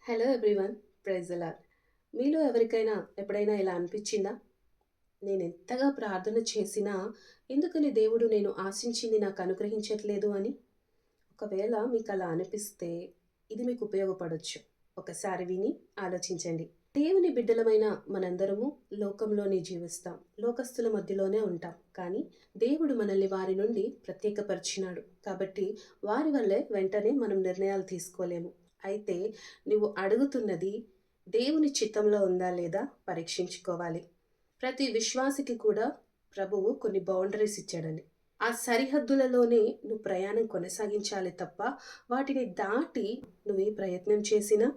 Hello everyone, praise the lord. మీలో ఎవరికైనా ఎప్పుడైనా ఇలా అనిపించిందా? నేను ఎంతగా ప్రార్థన చేసినా ఎందుకని దేవుడు నేను ఆశించింది నాకు అనుగ్రహించట్లేదు అని? ఒకవేళ మీకు అలా అనిపిస్తే ఇది మీకు ఉపయోగపడొచ్చు. ఒకసారి విని ఆలోచించండి. దేవుని బిడ్డలమైన మనందరము లోకంలోనే జీవిస్తాం. లోకస్తుల మధ్యలోనే ఉంటాం. కానీ దేవుడు మనల్ని వారి నుండి ప్రత్యేకపరిచినాడు. కాబట్టి వారి వల్లే వెంటనే మనం నిర్ణయాలు తీసుకోలేము. అయితే నువ్వు అడుగుతున్నది దేవుని చిత్తంలో ఉందా లేదా పరీక్షించుకోవాలి. ప్రతి విశ్వాసికి కూడా ప్రభువు కొన్ని బౌండరీస్ ఇచ్చాడండి. ఆ సరిహద్దులలోనే నువ్వు ప్రయాణం కొనసాగించాలి తప్ప వాటిని దాటి నువ్వు ఏ ప్రయత్నం చేసినా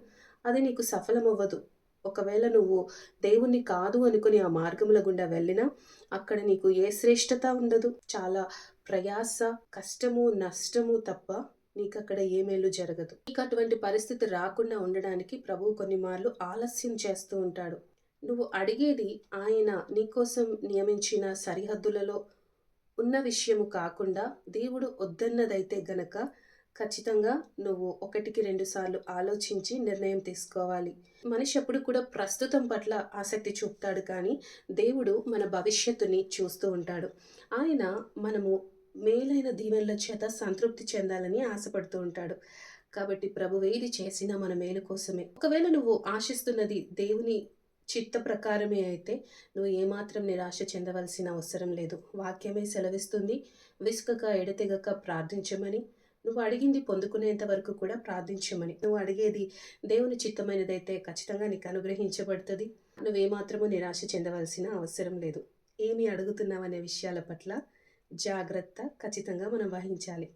అది నీకు సఫలమవ్వదు. ఒకవేళ నువ్వు దేవుణ్ణి కాదు అనుకుని ఆ మార్గముల గుండా వెళ్ళినా అక్కడ నీకు ఏ శ్రేష్టత ఉండదు. చాలా ప్రయాస, కష్టము, నష్టము తప్ప నీకక్కడ ఏ మేలు జరగదు. నీకు అటువంటి పరిస్థితి రాకుండా ఉండడానికి ప్రభువు కొన్ని మార్లు ఆలస్యం చేస్తూ ఉంటాడు. నువ్వు అడిగేది ఆయన నీకోసం నియమించిన సరిహద్దులలో ఉన్న విషయము కాకుండా దేవుడు వద్దన్నదైతే గనక ఖచ్చితంగా నువ్వు ఒకటికి రెండు సార్లు ఆలోచించి నిర్ణయం తీసుకోవాలి. మనిషి ఎప్పుడు కూడా ప్రస్తుతం పట్ల ఆసక్తి చూపుతాడు, కానీ దేవుడు మన భవిష్యత్తుని చూస్తూ ఉంటాడు. ఆయన మనము మేలైన దీవెనల చేత సంతృప్తి చెందాలని ఆశపడుతూ ఉంటాడు. కాబట్టి ప్రభువు ఏది చేసినా మన మేలు కోసమే. ఒకవేళ నువ్వు ఆశిస్తున్నది దేవుని చిత్త ప్రకారమే అయితే నువ్వు ఏమాత్రం నిరాశ చెందవలసిన అవసరం లేదు. వాక్యమే సెలవిస్తుంది, విసుకక ఎడతెగక ప్రార్థించమని. నువ్వు అడిగింది పొందుకునేంత వరకు కూడా ప్రార్థించమని. నువ్వు అడిగేది దేవుని చిత్తమైనదైతే ఖచ్చితంగా నీకు అనుగ్రహించబడుతుంది. నువ్వేమాత్రము నిరాశ చెందవలసిన అవసరం లేదు. ఏమి అడుగుతున్నావనే విషయాల పట్ల జాగ్రత్త ఖచ్చితంగా మనం వహించాలి.